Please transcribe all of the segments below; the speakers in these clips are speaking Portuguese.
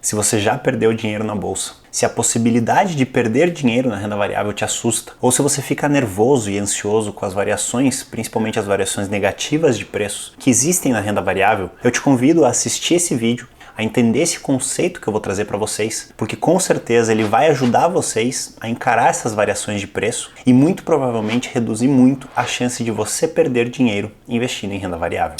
se você já perdeu dinheiro na bolsa, se a possibilidade de perder dinheiro na renda variável te assusta, ou se você fica nervoso e ansioso com as variações, principalmente as variações negativas de preços que existem na renda variável, eu te convido a assistir esse vídeo, a entender esse conceito que eu vou trazer para vocês, porque com certeza ele vai ajudar vocês a encarar essas variações de preço e muito provavelmente reduzir muito a chance de você perder dinheiro investindo em renda variável.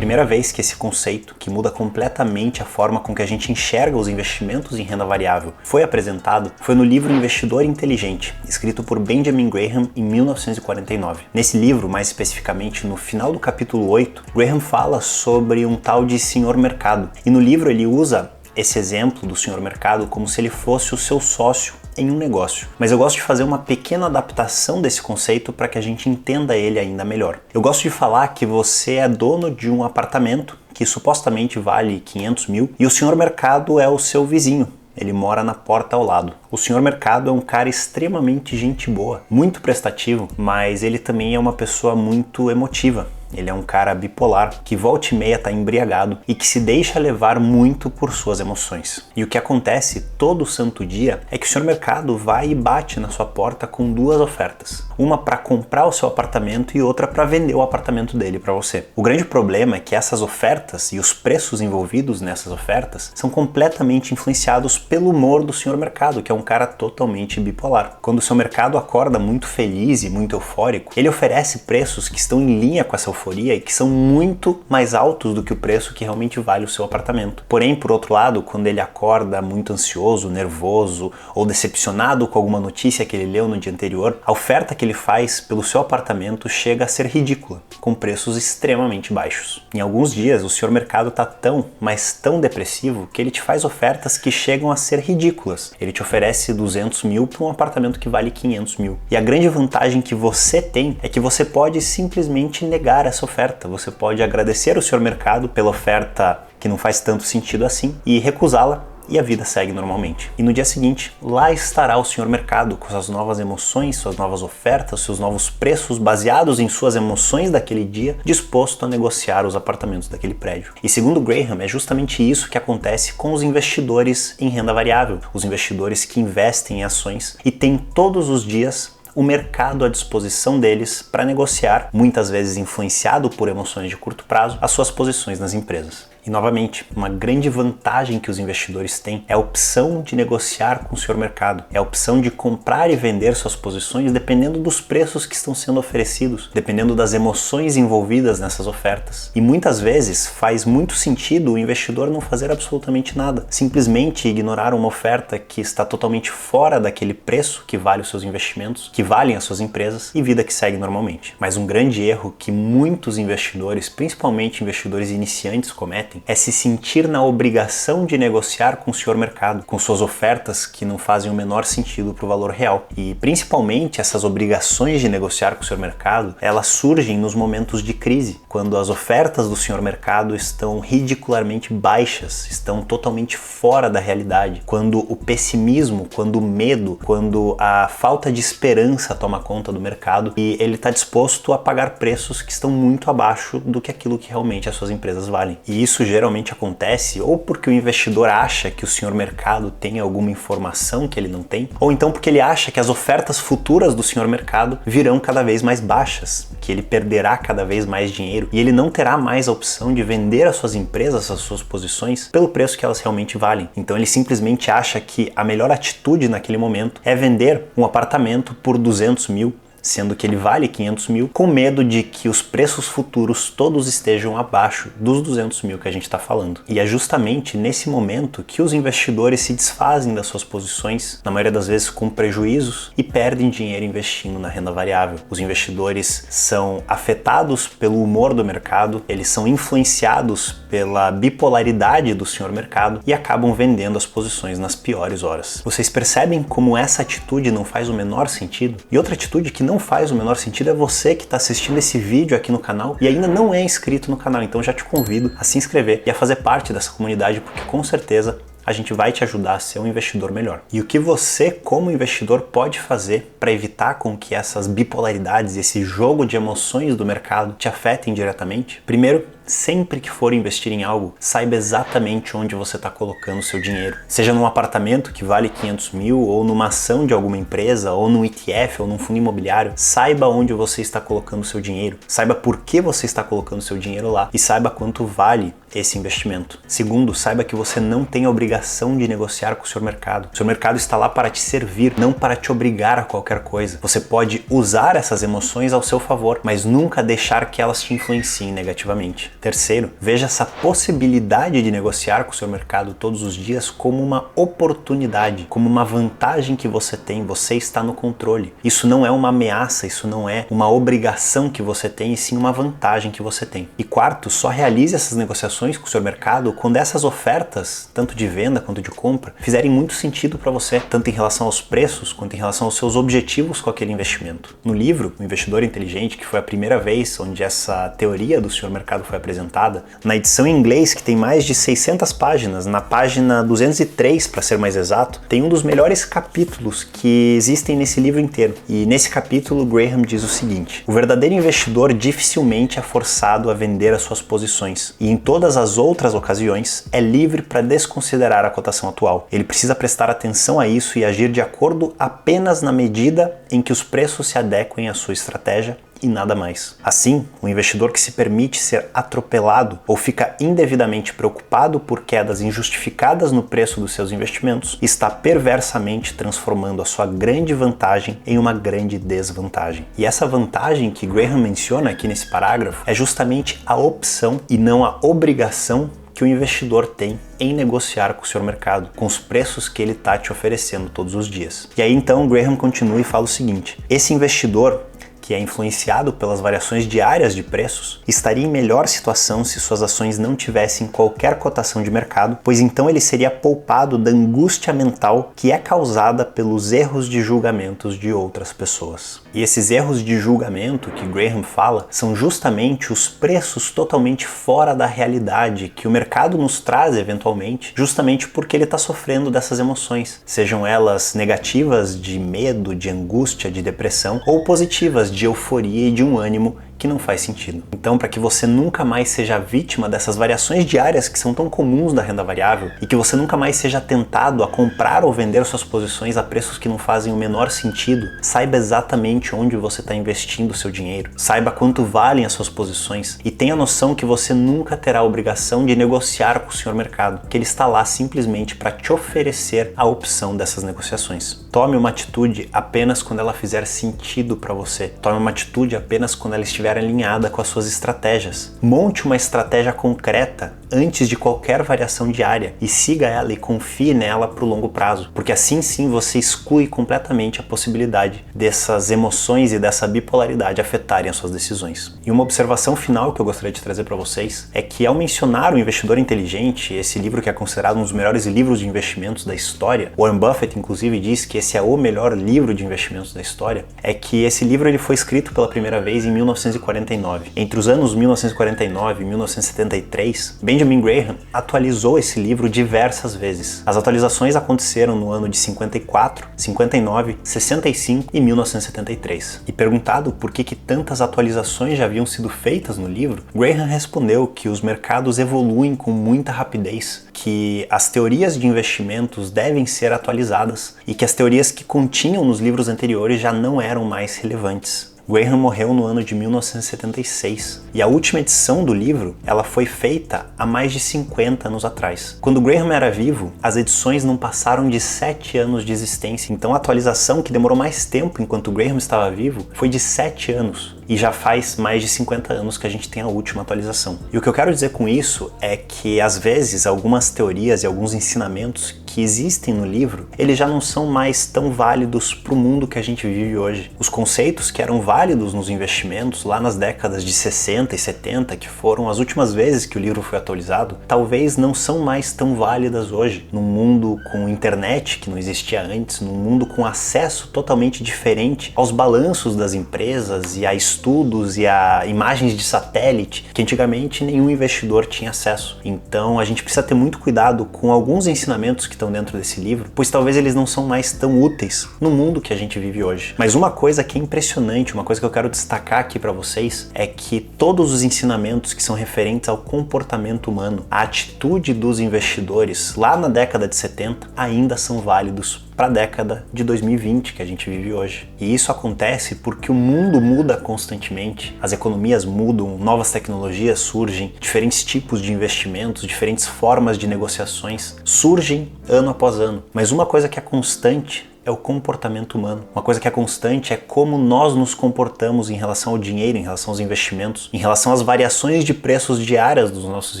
Primeira vez que esse conceito, que muda completamente a forma com que a gente enxerga os investimentos em renda variável, foi apresentado, foi no livro Investidor Inteligente, escrito por Benjamin Graham em 1949. Nesse livro, mais especificamente no final do capítulo 8, Graham fala sobre um tal de senhor mercado. E no livro ele usa esse exemplo do senhor mercado como se ele fosse o seu sócio em um negócio. Mas eu gosto de fazer uma pequena adaptação desse conceito para que a gente entenda ele ainda melhor. Eu gosto de falar que você é dono de um apartamento que supostamente vale 500 mil e o senhor mercado é o seu vizinho. Ele mora na porta ao lado. O senhor mercado é um cara extremamente gente boa, muito prestativo, mas ele também é uma pessoa muito emotiva. Ele é um cara bipolar, que volta e meia está embriagado e que se deixa levar muito por suas emoções. E o que acontece todo santo dia é que o senhor mercado vai e bate na sua porta com duas ofertas. Uma para comprar o seu apartamento e outra para vender o apartamento dele para você. O grande problema é que essas ofertas e os preços envolvidos nessas ofertas são completamente influenciados pelo humor do senhor mercado, que é um cara totalmente bipolar. Quando o seu mercado acorda muito feliz e muito eufórico, ele oferece preços que estão em linha com essa euforia e que são muito mais altos do que o preço que realmente vale o seu apartamento. Porém, por outro lado, quando ele acorda muito ansioso, nervoso ou decepcionado com alguma notícia que ele leu no dia anterior, a oferta que ele faz pelo seu apartamento chega a ser ridícula, com preços extremamente baixos. Em alguns dias, o senhor mercado está tão, mas tão depressivo que ele te faz ofertas que chegam a ser ridículas. Ele te oferece 200 mil para um apartamento que vale 500 mil. E a grande vantagem que você tem é que você pode simplesmente negar essa oferta. Você pode agradecer ao senhor mercado pela oferta que não faz tanto sentido assim e recusá-la e a vida segue normalmente. E no dia seguinte, lá estará o senhor mercado com suas novas emoções, suas novas ofertas, seus novos preços baseados em suas emoções daquele dia, disposto a negociar os apartamentos daquele prédio. E segundo Graham, é justamente isso que acontece com os investidores em renda variável, os investidores que investem em ações e têm todos os dias o mercado à disposição deles para negociar, muitas vezes influenciado por emoções de curto prazo, as suas posições nas empresas. E novamente, uma grande vantagem que os investidores têm é a opção de negociar com o senhor mercado, é a opção de comprar e vender suas posições dependendo dos preços que estão sendo oferecidos, dependendo das emoções envolvidas nessas ofertas. E muitas vezes faz muito sentido o investidor não fazer absolutamente nada, simplesmente ignorar uma oferta que está totalmente fora daquele preço que vale os seus investimentos, que valem as suas empresas e vida que segue normalmente. Mas um grande erro que muitos investidores, principalmente investidores iniciantes, cometem é se sentir na obrigação de negociar com o senhor mercado, com suas ofertas que não fazem o menor sentido para o valor real. E principalmente essas obrigações de negociar com o senhor mercado, elas surgem nos momentos de crise, quando as ofertas do senhor mercado estão ridicularmente baixas, estão totalmente fora da realidade, quando o pessimismo, quando o medo, quando a falta de esperança toma conta do mercado e ele está disposto a pagar preços que estão muito abaixo do que aquilo que realmente as suas empresas valem. E isso geralmente acontece ou porque o investidor acha que o senhor mercado tem alguma informação que ele não tem, ou então porque ele acha que as ofertas futuras do senhor mercado virão cada vez mais baixas, que ele perderá cada vez mais dinheiro e ele não terá mais a opção de vender as suas empresas, as suas posições, pelo preço que elas realmente valem. Então ele simplesmente acha que a melhor atitude naquele momento é vender um apartamento por 200 mil, sendo que ele vale 500 mil, com medo de que os preços futuros todos estejam abaixo dos 200 mil que a gente está falando. E é justamente nesse momento que os investidores se desfazem das suas posições, na maioria das vezes com prejuízos, e perdem dinheiro investindo na renda variável. Os investidores são afetados pelo humor do mercado, eles são influenciados pela bipolaridade do senhor mercado e acabam vendendo as posições nas piores horas. Vocês percebem como essa atitude não faz o menor sentido? E outra atitude que não faz o menor sentido é você que está assistindo esse vídeo aqui no canal e ainda não é inscrito no canal, então já te convido a se inscrever e a fazer parte dessa comunidade, porque com certeza a gente vai te ajudar a ser um investidor melhor. E o que você, como investidor, pode fazer para evitar com que essas bipolaridades, esse jogo de emoções do mercado te afetem diretamente? Primeiro, sempre que for investir em algo, saiba exatamente onde você está colocando o seu dinheiro. Seja num apartamento que vale 500 mil, ou numa ação de alguma empresa, ou num ETF, ou num fundo imobiliário, saiba onde você está colocando o seu dinheiro. Saiba por que você está colocando o seu dinheiro lá e saiba quanto vale esse investimento. Segundo, saiba que você não tem a obrigação de negociar com o seu mercado. O seu mercado está lá para te servir, não para te obrigar a qualquer coisa. Você pode usar essas emoções ao seu favor, mas nunca deixar que elas te influenciem negativamente. Terceiro, veja essa possibilidade de negociar com o seu mercado todos os dias como uma oportunidade, como uma vantagem que você tem. Você está no controle. Isso não é uma ameaça, isso não é uma obrigação que você tem, e sim uma vantagem que você tem. E quarto, só realize essas negociações com o seu mercado quando essas ofertas, tanto de venda quanto de compra, fizerem muito sentido para você, tanto em relação aos preços quanto em relação aos seus objetivos com aquele investimento. No livro, O Investidor Inteligente, que foi a primeira vez onde essa teoria do senhor mercado foi apresentada, na edição em inglês, que tem mais de 600 páginas, na página 203, para ser mais exato, tem um dos melhores capítulos que existem nesse livro inteiro. E nesse capítulo, Graham diz o seguinte: o verdadeiro investidor dificilmente é forçado a vender as suas posições, e em todas as outras ocasiões é livre para desconsiderar a cotação atual. Ele precisa prestar atenção a isso e agir de acordo apenas na medida em que os preços se adequem à sua estratégia e nada mais. Assim, o investidor que se permite ser atropelado ou fica indevidamente preocupado por quedas injustificadas no preço dos seus investimentos está perversamente transformando a sua grande vantagem em uma grande desvantagem. E essa vantagem que Graham menciona aqui nesse parágrafo é justamente a opção e não a obrigação que o investidor tem em negociar com o seu mercado, com os preços que ele está te oferecendo todos os dias. E aí então Graham continua e fala o seguinte: esse investidor, que é influenciado pelas variações diárias de preços, estaria em melhor situação se suas ações não tivessem qualquer cotação de mercado, pois então ele seria poupado da angústia mental que é causada pelos erros de julgamentos de outras pessoas. E esses erros de julgamento que Graham fala são justamente os preços totalmente fora da realidade que o mercado nos traz eventualmente, justamente porque ele está sofrendo dessas emoções, sejam elas negativas de medo, de angústia, de depressão, ou positivas de euforia e de um ânimo que não faz sentido. Então, para que você nunca mais seja vítima dessas variações diárias que são tão comuns da renda variável e que você nunca mais seja tentado a comprar ou vender suas posições a preços que não fazem o menor sentido, saiba exatamente onde você está investindo o seu dinheiro, saiba quanto valem as suas posições e tenha noção que você nunca terá a obrigação de negociar com o senhor mercado, que ele está lá simplesmente para te oferecer a opção dessas negociações. Tome uma atitude apenas quando ela fizer sentido para você. Tome uma atitude apenas quando ela estiver alinhada com as suas estratégias. Monte uma estratégia concreta antes de qualquer variação diária e siga ela e confie nela para o longo prazo, porque assim sim você exclui completamente a possibilidade dessas emoções e dessa bipolaridade afetarem as suas decisões. E uma observação final que eu gostaria de trazer para vocês é que ao mencionar O Investidor Inteligente, esse livro que é considerado um dos melhores livros de investimentos da história, Warren Buffett inclusive diz que esse é o melhor livro de investimentos da história, é que esse livro ele foi escrito pela primeira vez em 1949. Entre os anos 1949 e 1973, Benjamin Graham atualizou esse livro diversas vezes. As atualizações aconteceram no ano de 54, 59, 65 e 1973. E perguntado por que tantas atualizações já haviam sido feitas no livro, Graham respondeu que os mercados evoluem com muita rapidez, que as teorias de investimentos devem ser atualizadas e que as teorias que continham nos livros anteriores já não eram mais relevantes. Graham morreu no ano de 1976 e a última edição do livro ela foi feita há mais de 50 anos atrás. Quando Graham era vivo, as edições não passaram de 7 anos de existência, então a atualização que demorou mais tempo enquanto Graham estava vivo foi de 7 anos. E já faz mais de 50 anos que a gente tem a última atualização. E o que eu quero dizer com isso é que, às vezes, algumas teorias e alguns ensinamentos que existem no livro, eles já não são mais tão válidos para o mundo que a gente vive hoje. Os conceitos que eram válidos nos investimentos lá nas décadas de 60 e 70, que foram as últimas vezes que o livro foi atualizado, talvez não são mais tão válidas hoje, num mundo com internet que não existia antes, num mundo com acesso totalmente diferente aos balanços das empresas e a estudos e a imagens de satélite que antigamente nenhum investidor tinha acesso. Então a gente precisa ter muito cuidado com alguns ensinamentos que estão dentro desse livro, pois talvez eles não são mais tão úteis no mundo que a gente vive hoje. Mas uma coisa que é impressionante, uma coisa que eu quero destacar aqui para vocês, é que todos os ensinamentos que são referentes ao comportamento humano, a atitude dos investidores lá na década de 70 ainda são válidos para a década de 2020 que a gente vive hoje. E isso acontece porque o mundo muda constantemente, as economias mudam, novas tecnologias surgem, diferentes tipos de investimentos, diferentes formas de negociações surgem ano após ano. Mas uma coisa que é constante é o comportamento humano. Uma coisa que é constante é como nós nos comportamos em relação ao dinheiro, em relação aos investimentos, em relação às variações de preços diárias dos nossos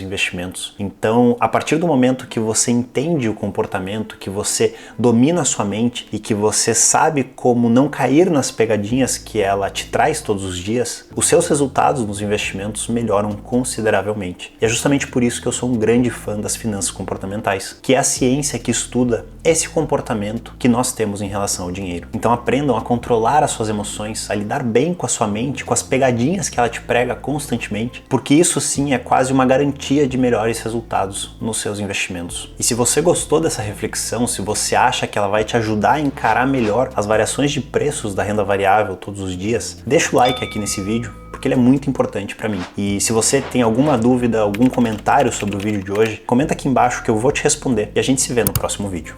investimentos. Então, a partir do momento que você entende o comportamento, que você domina a sua mente e que você sabe como não cair nas pegadinhas que ela te traz todos os dias, os seus resultados nos investimentos melhoram consideravelmente. E é justamente por isso que eu sou um grande fã das finanças comportamentais, que é a ciência que estuda esse comportamento que nós temos em relação ao dinheiro. Então aprendam a controlar as suas emoções, a lidar bem com a sua mente, com as pegadinhas que ela te prega constantemente, porque isso sim é quase uma garantia de melhores resultados nos seus investimentos. E se você gostou dessa reflexão, se você acha que ela vai te ajudar a encarar melhor as variações de preços da renda variável todos os dias, deixa o like aqui nesse vídeo, porque ele é muito importante para mim. E se você tem alguma dúvida, algum comentário sobre o vídeo de hoje, comenta aqui embaixo que eu vou te responder e a gente se vê no próximo vídeo.